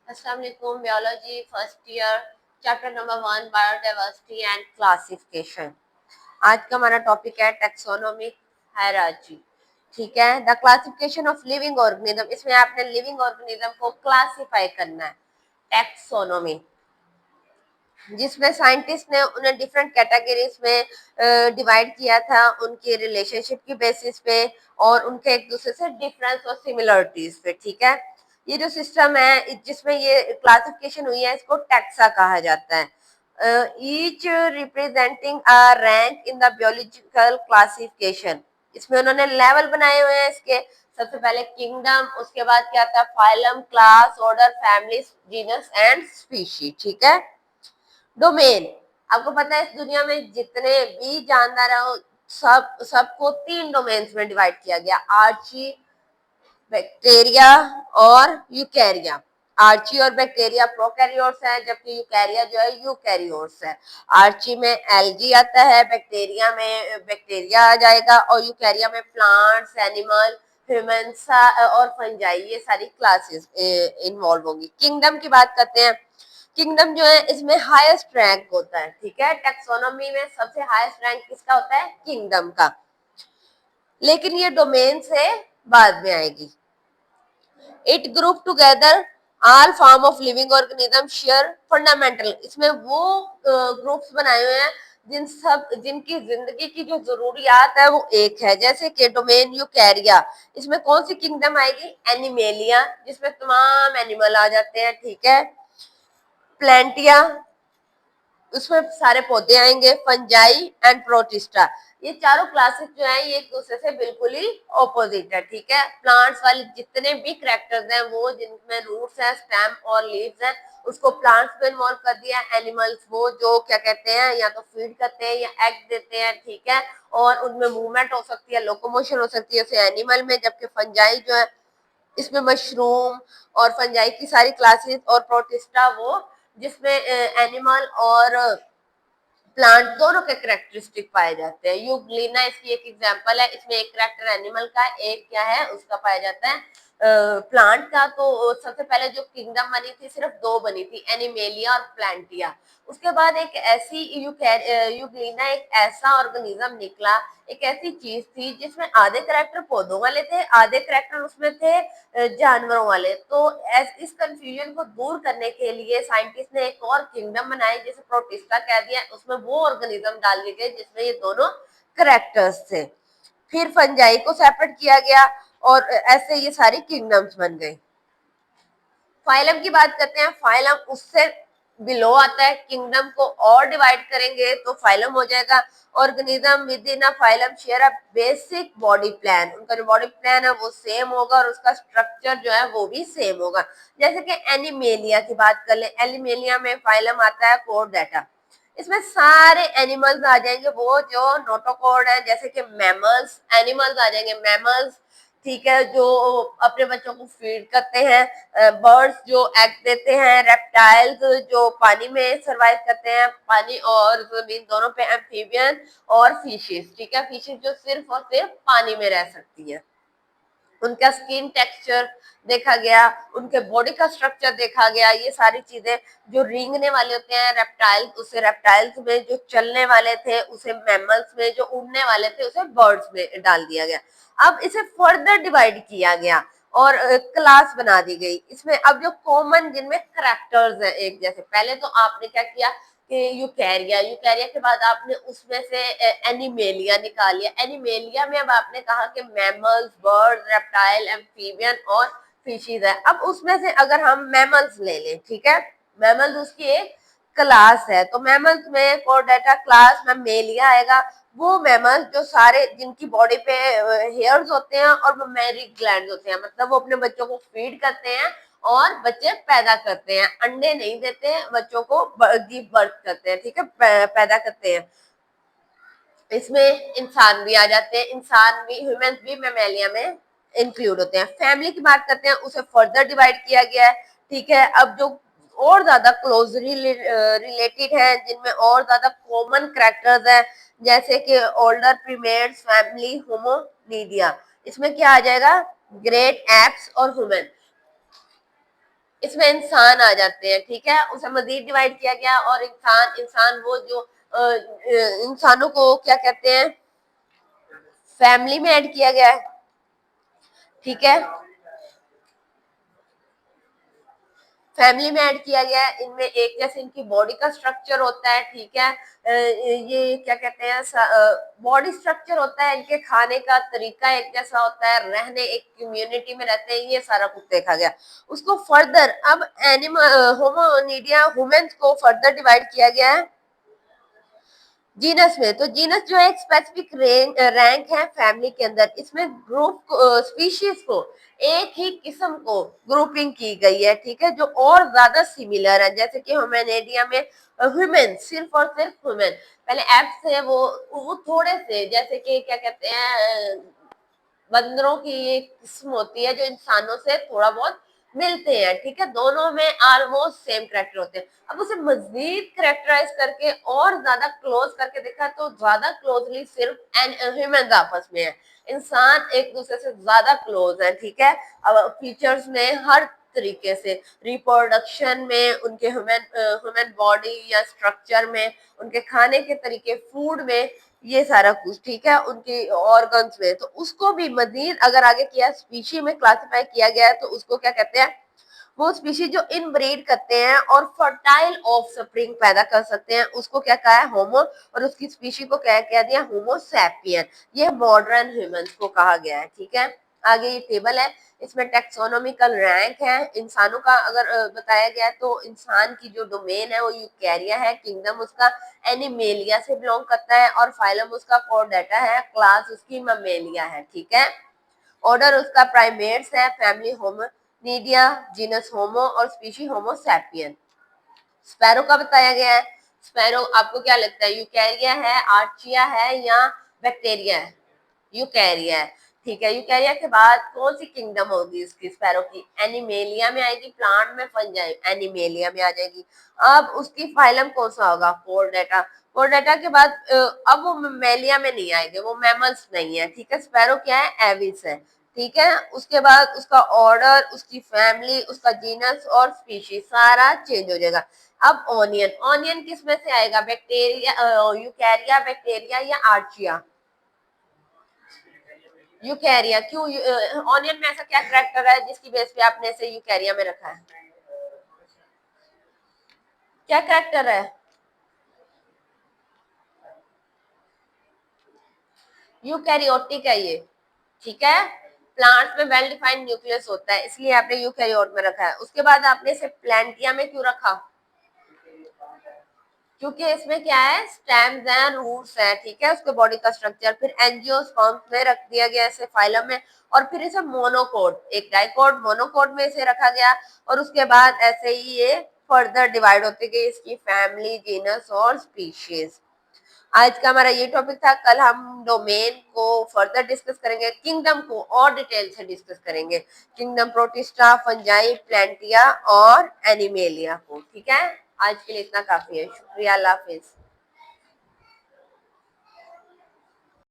अस्सलाम वालेकुम। Biology first year, chapter number 1, biodiversity and classification. आज का हमारा टॉपिक है टैक्सोनॉमी हायरार्ची। ठीक है, the classification of living organism. इसमें आपने लिविंग ऑर्गेनिज्म को क्लासिफाई करना है, टैक्सोनॉमी, जिसमें साइंटिस्ट ने उन्हें डिफरेंट कैटेगरीज में डिवाइड किया था उनकी रिलेशनशिप की बेसिस पे और उनके एक दूसरे से डिफरेंस और सिमिलरिटीज पे। ठीक है, ये जो सिस्टम है जिसमें ये क्लासिफिकेशन हुई है इसको टैक्सा कहा जाता है। Each representing a rank in the biological classification. इसमें उन्होंने लेवल बनाए हुए हैं इसके। सबसे पहले किंगडम, उसके बाद क्या था phylum, class, order, family, genus and species. ठीक है, डोमेन, आपको पता है इस दुनिया में जितने भी जानदार हैं सबको 3 डोमेन्स में डिवाइड किया गया, आर्ची, बैक्टीरिया और यूकैरिया। आर्ची और बैक्टीरिया प्रोकैरियोट्स हैं, जबकि यूकैरिया जो है यूकैरियोट्स है। आर्ची में एल्गी आता है, बैक्टीरिया में बैक्टीरिया आ जाएगा और यूकैरिया में प्लांट्स, एनिमल, ह्यूमंस और फंजाई, ये सारी क्लासेस इन्वॉल्व होंगी। किंगडम की बात करते हैं। किंगडम जो है इसमें हाईएस्ट रैंक होता है। ठीक है, टैक्सोनॉमी में सबसे हाईएस्ट रैंक किसका होता है? किंगडम का। लेकिन ये डोमेन से बाद में आएगी। It group together all form of living organism share fundamental. इसमें वो ग्रुप्स बनाए हुए हैं जिनकी जिंदगी की जो जरूरियात है वो एक है। जैसे कि डोमेन यूकैरिया, इसमें कौन सी किंगडम आएगी? एनिमेलिया, जिसमें तमाम एनिमल आ जाते हैं। ठीक है, प्लेंटिया, उसमें सारे पौधे आएंगे। फंजाई एंड प्रोटिस्टा, ये चारों क्लासेस जो है ये एक दूसरे से बिल्कुल ही ऑपोजिट है। ठीक है, प्लांट्स वाले जितने भी कैरेक्टर्स हैं वो जिनमें रूट्स हैं, स्टेम और लीव्स हैं, उसको प्लांट्स में इन्वॉल्व कर दिया। एनिमल्स वो जो क्या कहते हैं, या तो फीड करते हैं या एग देते हैं। ठीक है, और उनमें मूवमेंट हो सकती है, लोकोमोशन हो सकती है उसे एनिमल में। जबकि फंजाई जो है इसमें मशरूम और फंजाई की सारी क्लासेस, और प्रोटिस्टा वो जिसमें एनिमल और प्लांट दोनों के करेक्टरिस्टिक पाए जाते हैं। यूग्लिना इसकी एक एग्जांपल है। इसमें एक करेक्टर एनिमल का, एक क्या है उसका पाया जाता है प्लांट का। तो सबसे पहले जो किंगडम बनी थी सिर्फ 2 बनी थी, एनिमेलिया और प्लांटिया। उसके बाद एक ऐसी यूग्लिना एक ऐसा ऑर्गेनिज्म निकला, एक ऐसी चीज थी जिसमें आधे करेक्टर पौधों वाले थे, आधे करेक्टर उसमें थे जानवरों वाले। तो इस कंफ्यूजन को दूर करने के लिए साइंटिस्ट ने एक और किंगडम बनाई, जिसे प्रोटिस्टा कह दिया। उसमें वो ऑर्गेनिज्म डाल दिए गए जिसमें ये दोनों करेक्टर्स थे। फिर फंजाई को सेपरेट किया गया और ऐसे ये सारी किंगडम्स बन गई। फाइलम की बात करते हैं। फाइलम उससे बिलो आता है। किंगडम को और डिवाइड करेंगे तो फाइलम हो जाएगा। Organism with in a phylum share a basic body plan. उनका जो बॉडी प्लान है वो सेम होगा और उसका स्ट्रक्चर जो है वो भी सेम होगा। जैसे कि एनिमेलिया की बात कर ले। एनिमेलिया में फाइलम आता है कोर्डेटा। इसमें सारे एनिमल्स आ जाएंगे वो जो नोटोकॉर्ड है, जैसे कि मैमल्स एनिमल्स आ जाएंगे, मैमल्स। ठीक है, जो अपने बच्चों को फीड करते हैं, बर्ड्स जो एग देते हैं, रेप्टाइल्स जो पानी में सरवाइव करते हैं, पानी और जमीन दोनों पे, एम्फीबियन और फिशेस। ठीक है, फिशेस जो सिर्फ और सिर्फ पानी में रह सकती है। उनका स्किन टेक्सचर देखा गया, उनके बॉडी का स्ट्रक्चर देखा गया। ये सारी चीजें जो रेंगने वाले होते हैं रेप्टाइल्स, उसे रेप्टाइल्स में, जो चलने वाले थे उसे मैमल्स में, जो उड़ने वाले थे उसे बर्ड्स में डाल दिया गया। अब इसे फर्दर डिवाइड किया गया और क्लास बना दी गई। इसमें अब जो कॉमन जिनमें करेक्टर्स हैं एक जैसे, पहले तो आपने क्या किया कि यूकैरिया, यूकैरिया के बाद आपने उसमें से एनिमेलिया निकाल लिया। एनिमेलिया में अब आपने कहा कि मैमल्स, बर्ड, रेप्टाइल, एम्फीबियन और फिशीज है। अब उसमें से अगर हम मैमल्स ले लें, ठीक है, मैमल्स उसकी एक क्लास है, तो मैमल्स में कोर्डेटा क्लास में मेलिया आएगा। वो मैमल्स जो सारे जिनकी बॉडी पे हेयर्स होते हैं और ममेरी ग्लैंड होते हैं, मतलब वो अपने बच्चों को फीड करते हैं और बच्चे पैदा करते हैं, अंडे नहीं देते हैं, बच्चों को गिव बर्थ करते हैं। ठीक है, पैदा करते हैं। इसमें इंसान भी आ जाते हैं, इंसान भी, ह्यूमंस भी मैमेलिया में इंक्लूड होते हैं। फैमिली की बात करते हैं, उसे फर्दर डिवाइड किया गया है। ठीक है, अब जो और ज्यादा क्लोजली रिलेटेड है, जिनमें और ज्यादा कॉमन करेक्टर्स हैं, जैसे कि ओल्डर प्रीमेट्स, फैमिली, होमोनीडिया। इसमें क्या आ जाएगा? ग्रेट एप्स और ह्यूमन। इसमें इंसान आ जाते हैं, ठीक है, उसे मजीद डिवाइड किया गया और इंसान इंसान वो जो इंसानों को क्या कहते हैं, फैमिली में ऐड किया गया है, ठीक है, फैमिली में ऐड किया गया है। इनमें एक जैसे इनकी बॉडी का स्ट्रक्चर होता है, ठीक है, ये क्या कहते हैं, बॉडी स्ट्रक्चर होता है, इनके खाने का तरीका एक जैसा होता है, रहने एक कम्युनिटी में रहते हैं, ये सारा कुछ देखा गया। उसको फर्दर अब एनिमल होमोनिडिया ह्यूमंस को फर्दर डिवाइड किया गया है जीनस में। तो जीनस जो है एक स्पेसिफिक रैंक है फैमिली के अंदर, इसमें ग्रुप स्पीशीज को एक ही किस्म को ग्रुपिंग की गई है, ठीक है, जो और ज्यादा सिमिलर है, जैसे कि ह्यूमैनिडिया में ह्यूमन सिर्फ और सिर्फ ह्यूमन, पहले एप्स है वो थोड़े से, जैसे कि क्या कहते हैं, बंदरों की एक किस्म होती है जो इंसानों से थोड़ा बहुत मिलते हैं, ठीक है, दोनों में ऑलमोस्ट सेम करेक्टर होते हैं। अब उसे मजीद करेक्टराइज करके और ज्यादा क्लोज करके देखा तो ज्यादा क्लोजली सिर्फ ह्यूमन आपस में है, इंसान एक दूसरे से ज्यादा क्लोज है, ठीक है। अब फीचर्स में हर तरीके से, रिप्रोडक्शन में, उनके ह्यूमन ह्यूमन बॉडी या स्ट्रक्चर में, उनके खाने के तरीके, फूड में, ये सारा कुछ, ठीक है, उनके ऑर्गन्स में, तो उसको भी मजीद अगर आगे किया स्पीशी में क्लासिफाई किया गया है तो उसको क्या कहते हैं, वो स्पीशी जो इनब्रीड करते हैं और फर्टाइल ऑफ स्प्रिंग पैदा कर सकते हैं, उसको क्या कहा है, होमो, और उसकी स्पीशी को क्या कह दिया, होमो सैपियन। ये मॉडर्न ह्यूमंस को कहा गया है, ठीक है। आगे ये टेबल है, इसमें टेक्सोनोमिकल रैंक है इंसानों का, अगर बताया गया है तो इंसान की जो डोमेन है वो यूकैरिया है, किंगडम उसका एनिमेलिया से बिलोंग करता है, और फाइलम उसका कोर्डेटा है, क्लास उसकी ममेलिया है, ठीक है। ऑर्डर उसका प्राइमेट्स है, फैमिली होमोनिडिया, जीनस होमो और स्पीशी होमो सैपियन। स्पैरो का बताया गया है, स्पैरो आपको क्या लगता है, यूकैरिया है, आर्चिया है या बैक्टीरिया है, यूकैरिया है, ठीक है। यूकैरिया के बाद कौन सी किंगडम होगी उसकी, स्पैरो की एनिमेलिया में आएगी, प्लांट में फंजाई एनिमेलिया में आ जाएगी। अब उसकी फाइलम कौन सा होगा, कोर्डेटा। कोर्डेटा के बाद अब वो मेलिया में नहीं आएंगे, वो मैमल्स नहीं है, ठीक है। स्पैरो क्या है, एविस है, ठीक है। उसके बाद उसका ऑर्डर, उसकी फैमिली, उसका जीनस और स्पीशीज सारा चेंज हो जाएगा। अब ऑनियन, ऑनियन किस में से आएगा, बैक्टीरिया, यूकैरिया, बैक्टीरिया या आर्चिया, यूकैरिया। क्यों, ऑनियन में ऐसा क्या करेक्टर है जिसकी बेस पे आपने इसे यूकैरिया में रखा है, क्या करेक्टर है, यूकैरियोटिक है ये, ठीक है। प्लांट्स में वेल डिफाइंड न्यूक्लियस होता है, इसलिए आपने यूकैरियोट में रखा है। उसके बाद आपने इसे प्लांटिया में क्यों रखा, क्योंकि इसमें क्या है, स्टेम्स हैं, रूट्स हैं, ठीक है, उसके बॉडी का स्ट्रक्चर। फिर एंजियोस्पर्म्स में रख दिया गया इसे, फाइलम में, और फिर इसे मोनोकोट, एक डाइकोट मोनोकोट में इसे रखा गया, और उसके बाद ऐसे ही ये फर्दर डिवाइड होती गई, इसकी फैमिली, जीनस और स्पीशीज। आज का हमारा ये टॉपिक था, कल हम डोमेन को फर्दर डिस्कस करेंगे, किंगडम को और डिटेल से डिस्कस करेंगे, किंगडम प्रोटिस्टा, फंजाई, प्लांटिया और एनिमेलिया को, ठीक है। आज के लिए इतना काफी है, शुक्रिया, अल्लाह हाफिज।